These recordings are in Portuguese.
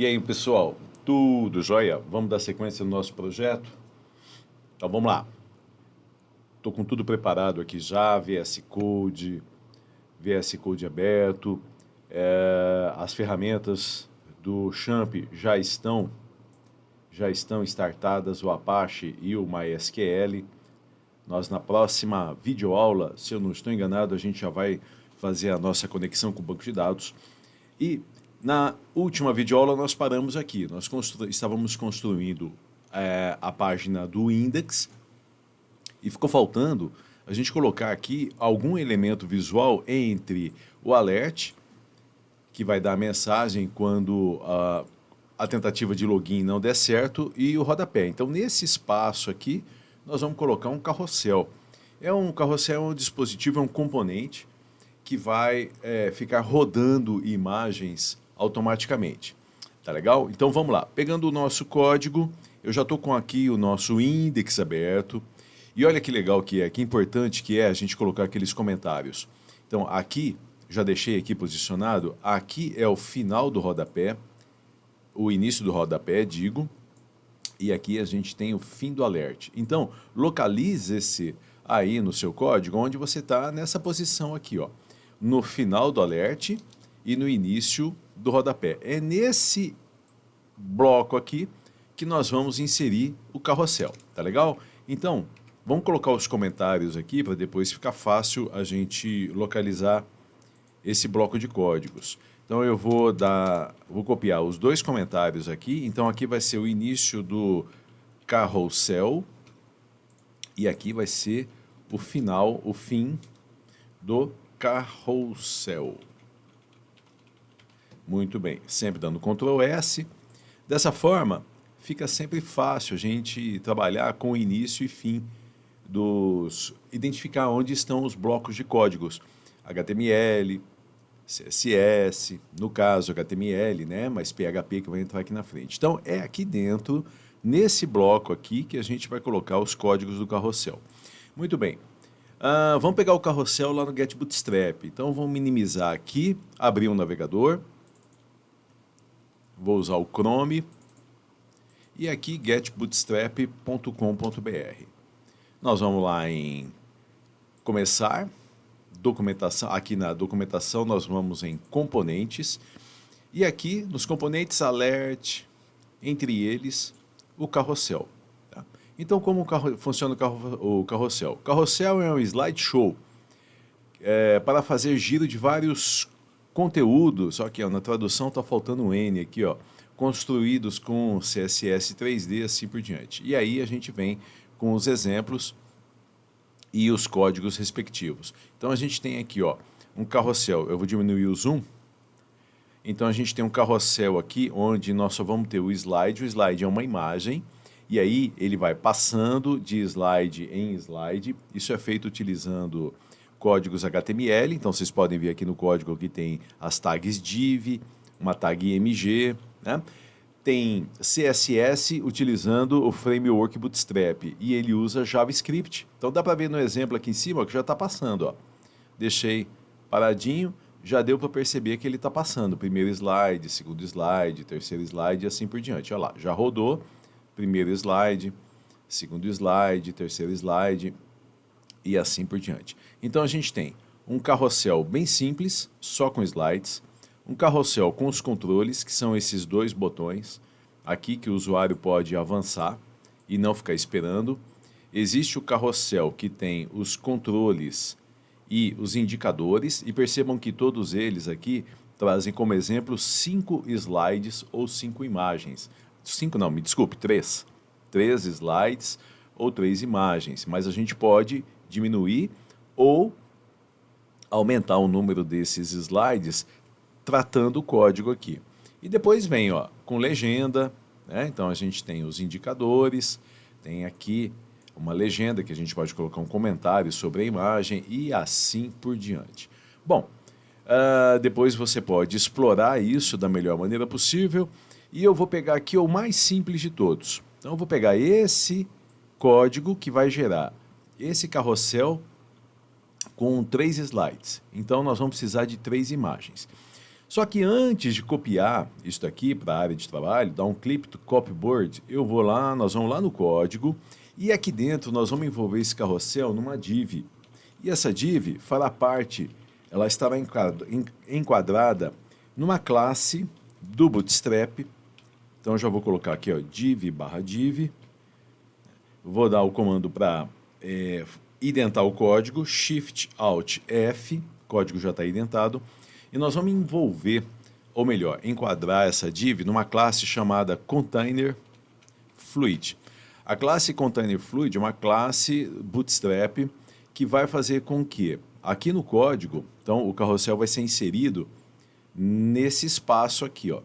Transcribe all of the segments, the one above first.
E aí, pessoal, tudo jóia? Vamos dar sequência no nosso projeto? Então vamos lá. Estou com tudo preparado aqui já, VS Code aberto, as ferramentas do Champ já estão startadas, o Apache e o MySQL. Nós na próxima videoaula, se eu não estou enganado, a gente já vai fazer a nossa conexão com o banco de dados. E na última videoaula nós paramos aqui, estávamos construindo a página do Index e ficou faltando a gente colocar aqui algum elemento visual entre o alert, que vai dar a mensagem quando a tentativa de login não der certo, e o rodapé. Então nesse espaço aqui nós vamos colocar um carrossel. Um carrossel é um dispositivo, é um componente que vai ficar rodando imagens automaticamente. Tá legal? Então vamos lá. Pegando o nosso código, eu já estou com aqui o nosso index aberto. E olha que legal que importante que é a gente colocar aqueles comentários. Então aqui, já deixei aqui posicionado, aqui é o final do rodapé, o início do rodapé, digo, e aqui a gente tem o fim do alert. Então, localize esse aí no seu código onde você está nessa posição aqui, ó, no final do alert e no início do rodapé. É nesse bloco aqui que nós vamos inserir o carrossel, tá legal? Então, vamos colocar os comentários aqui para depois ficar fácil a gente localizar esse bloco de códigos. Então eu vou copiar os dois comentários aqui. Então aqui vai ser o início do carrossel e aqui vai ser o final, o fim do carrossel. Muito bem, sempre dando Ctrl S. Dessa forma, fica sempre fácil a gente trabalhar com o início e fim identificar onde estão os blocos de códigos. HTML, CSS, no caso HTML, né, mas PHP que vai entrar aqui na frente. Então é aqui dentro, nesse bloco aqui, que a gente vai colocar os códigos do carrossel. Muito bem. Vamos pegar o carrossel lá no Get Bootstrap. Então vamos minimizar aqui, abrir um navegador. Vou usar o Chrome. E aqui getbootstrap.com.br. Nós vamos lá em começar, documentação. Aqui na documentação nós vamos em componentes. E aqui nos componentes alert, entre eles o carrossel. Tá? Então como funciona o carrossel? O carrossel é um slideshow para fazer giro de vários conteúdos. Aqui ó, na tradução está faltando um N aqui, ó, construídos com CSS 3D, assim por diante. E aí a gente vem com os exemplos e os códigos respectivos. Então a gente tem aqui ó, um carrossel, eu vou diminuir o zoom. Então a gente tem um carrossel aqui onde nós só vamos ter o slide é uma imagem, e aí ele vai passando de slide em slide. Isso é feito utilizando códigos HTML, então vocês podem ver aqui no código que tem as tags div, uma tag img, né? Tem CSS utilizando o framework Bootstrap e ele usa JavaScript. Então dá para ver no exemplo aqui em cima ó, que já está passando. Ó. Deixei paradinho, já deu para perceber que ele está passando. Primeiro slide, segundo slide, terceiro slide e assim por diante. Olha lá, já rodou. Primeiro slide, segundo slide, terceiro slide e assim por diante. Então a gente tem um carrossel bem simples, só com slides. Um carrossel com os controles, que são esses dois botões aqui que o usuário pode avançar e não ficar esperando. Existe o carrossel que tem os controles e os indicadores, e percebam que todos eles aqui trazem como exemplo 5 slides ou 5 imagens. 5 não, me desculpe, 3. 3 slides ou 3 imagens, mas a gente pode diminuir ou aumentar o número desses slides tratando o código aqui. E depois vem ó, com legenda, né? Então a gente tem os indicadores, tem aqui uma legenda que a gente pode colocar um comentário sobre a imagem e assim por diante. Bom, depois você pode explorar isso da melhor maneira possível e eu vou pegar aqui o mais simples de todos. Então eu vou pegar esse código que vai gerar esse carrossel com 3 slides. Então nós vamos precisar de 3 imagens. Só que antes de copiar isso daqui para a área de trabalho, dar um clipe do copyboard, nós vamos lá no código e aqui dentro nós vamos envolver esse carrossel numa div. E essa div fará parte, ela estará enquadrada numa classe do Bootstrap. Então eu já vou colocar aqui, ó, div/div. Vou dar o comando para identar o código, Shift Alt F, o código já está identado. E nós vamos envolver, ou melhor, enquadrar essa div numa classe chamada Container Fluid. A classe Container Fluid é uma classe Bootstrap que vai fazer com que, aqui no código, então o carrossel vai ser inserido nesse espaço aqui, ó.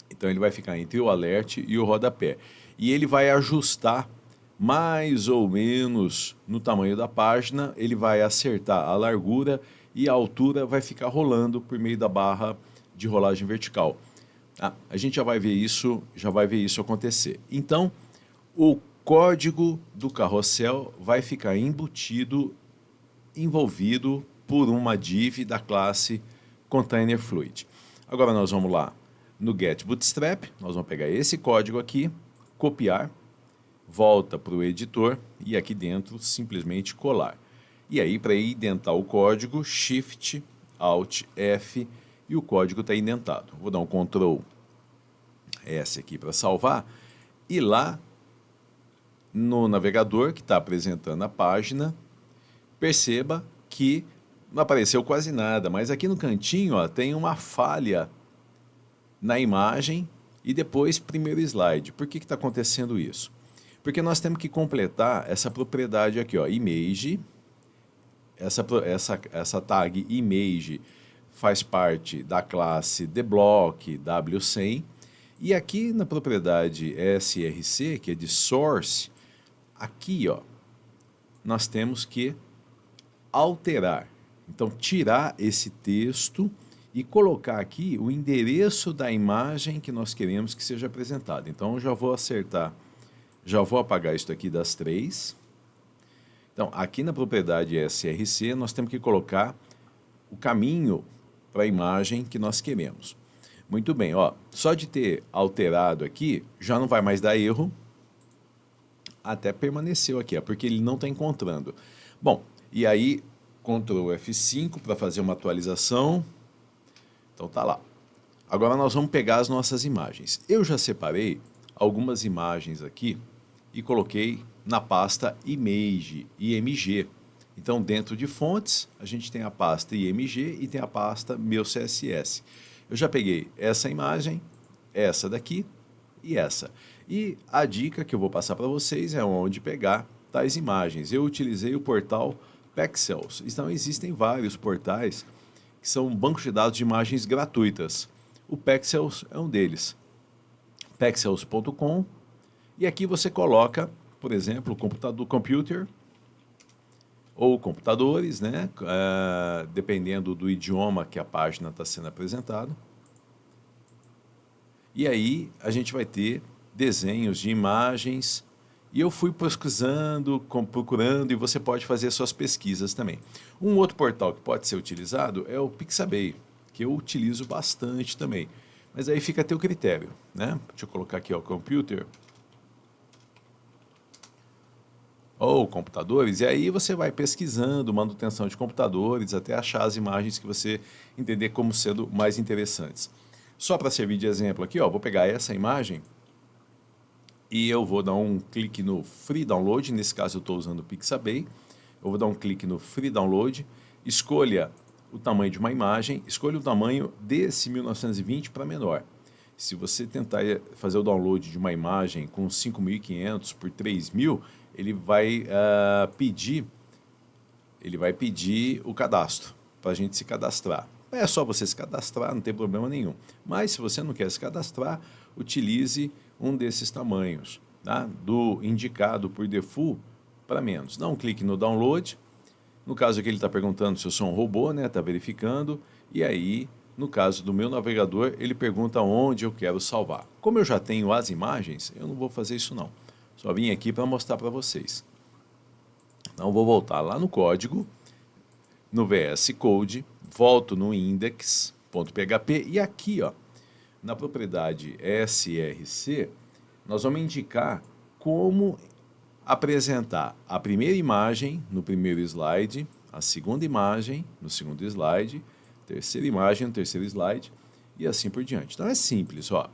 Então ele vai ficar entre o alert e o rodapé. E ele vai ajustar mais ou menos no tamanho da página, ele vai acertar a largura e a altura vai ficar rolando por meio da barra de rolagem vertical. A gente já vai ver isso acontecer. Então, o código do carrossel vai ficar envolvido por uma div da classe Container Fluid. Agora nós vamos lá no Get Bootstrap, nós vamos pegar esse código aqui, copiar, volta para o editor e aqui dentro simplesmente colar. E aí, para identar o código, Shift, Alt, F, e o código está indentado. Vou dar um Ctrl S aqui para salvar. E lá, no navegador que está apresentando a página, perceba que não apareceu quase nada, mas aqui no cantinho ó, tem uma falha na imagem e depois primeiro slide. Por que está acontecendo isso? Porque nós temos que completar essa propriedade aqui, ó, image. Essa tag image faz parte da classe TheBlock W100 e aqui na propriedade src, que é de source, aqui ó, nós temos que alterar. Então tirar esse texto e colocar aqui o endereço da imagem que nós queremos que seja apresentada. Então eu já vou apagar isso aqui das 3. Então, aqui na propriedade src, nós temos que colocar o caminho para a imagem que nós queremos. Muito bem, ó, só de ter alterado aqui, já não vai mais dar erro, até permaneceu aqui, ó, porque ele não está encontrando. Bom, e aí, Ctrl F5 para fazer uma atualização. Então, tá lá. Agora nós vamos pegar as nossas imagens. Eu já separei algumas imagens aqui e coloquei na pasta Image, IMG. Então, dentro de fontes, a gente tem a pasta IMG e tem a pasta Meu CSS. Eu já peguei essa imagem, essa daqui e essa. E a dica que eu vou passar para vocês é onde pegar tais imagens. Eu utilizei o portal Pexels. Então, existem vários portais que são bancos de dados de imagens gratuitas. O Pexels é um deles. Pexels.com. E aqui você coloca, por exemplo, computer ou computadores, né? Dependendo do idioma que a página está sendo apresentada. E aí a gente vai ter desenhos de imagens. E eu fui pesquisando, procurando, e você pode fazer suas pesquisas também. Um outro portal que pode ser utilizado é o Pixabay, que eu utilizo bastante também. Mas aí fica a teu critério, né? Deixa eu colocar aqui, ó, computer. Ou computadores, e aí você vai pesquisando manutenção de computadores até achar as imagens que você entender como sendo mais interessantes. Só para servir de exemplo aqui, ó, vou pegar essa imagem e eu vou dar um clique no Free Download, nesse caso eu estou usando o Pixabay, eu vou dar um clique no Free Download, escolha o tamanho de uma imagem, escolha o tamanho desse 1920 para menor. Se você tentar fazer o download de uma imagem com 5.500 por 3.000, ele vai pedir o cadastro, para a gente se cadastrar. É só você se cadastrar, não tem problema nenhum. Mas se você não quer se cadastrar, utilize um desses tamanhos, tá? Do indicado por default para menos. Dá um clique no download. No caso aqui ele está perguntando se eu sou um robô, né? Está verificando. E aí, no caso do meu navegador, ele pergunta onde eu quero salvar. Como eu já tenho as imagens, eu não vou fazer isso não. Só vim aqui para mostrar para vocês. Então, vou voltar lá no código, no VS Code, volto no index, .php e aqui, ó, na propriedade src, nós vamos indicar como apresentar a primeira imagem no primeiro slide, a segunda imagem no segundo slide, terceira imagem no terceiro slide e assim por diante. Então é simples, ó.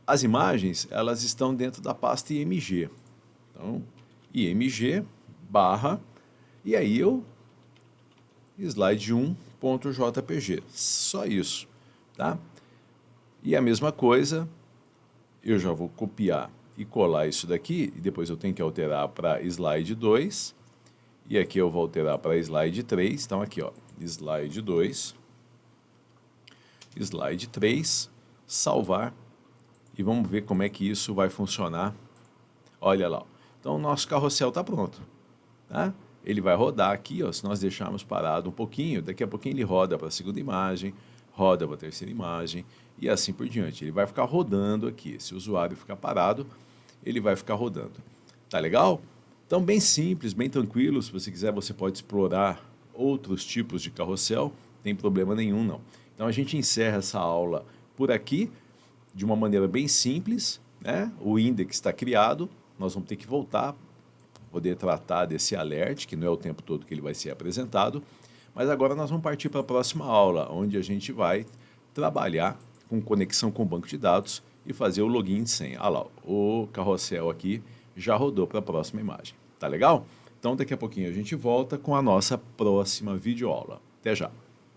As imagens, elas estão dentro da pasta img. Então, img barra, e aí eu slide1.jpg. Só isso, tá? E a mesma coisa, eu já vou copiar e colar isso daqui, e depois eu tenho que alterar para slide 2, e aqui eu vou alterar para slide 3, então aqui, ó, slide 2, slide 3, salvar, e vamos ver como é que isso vai funcionar. Olha lá, então o nosso carrossel está pronto, tá? Ele vai rodar aqui, ó, se nós deixarmos parado um pouquinho, daqui a pouquinho ele roda para a segunda imagem, roda para a terceira imagem, e assim por diante. Ele vai ficar rodando aqui, se o usuário ficar parado, ele vai ficar rodando. Tá legal? Então, bem simples, bem tranquilo. Se você quiser, você pode explorar outros tipos de carrossel. Não tem problema nenhum, não. Então, a gente encerra essa aula por aqui, de uma maneira bem simples, né? O index está criado. Nós vamos ter que voltar, poder tratar desse alert, que não é o tempo todo que ele vai ser apresentado. Mas agora nós vamos partir para a próxima aula, onde a gente vai trabalhar com conexão com o banco de dados e fazer o login e senha. Olha lá, o carrossel aqui já rodou para a próxima imagem. Tá legal? Então daqui a pouquinho a gente volta com a nossa próxima videoaula. Até já!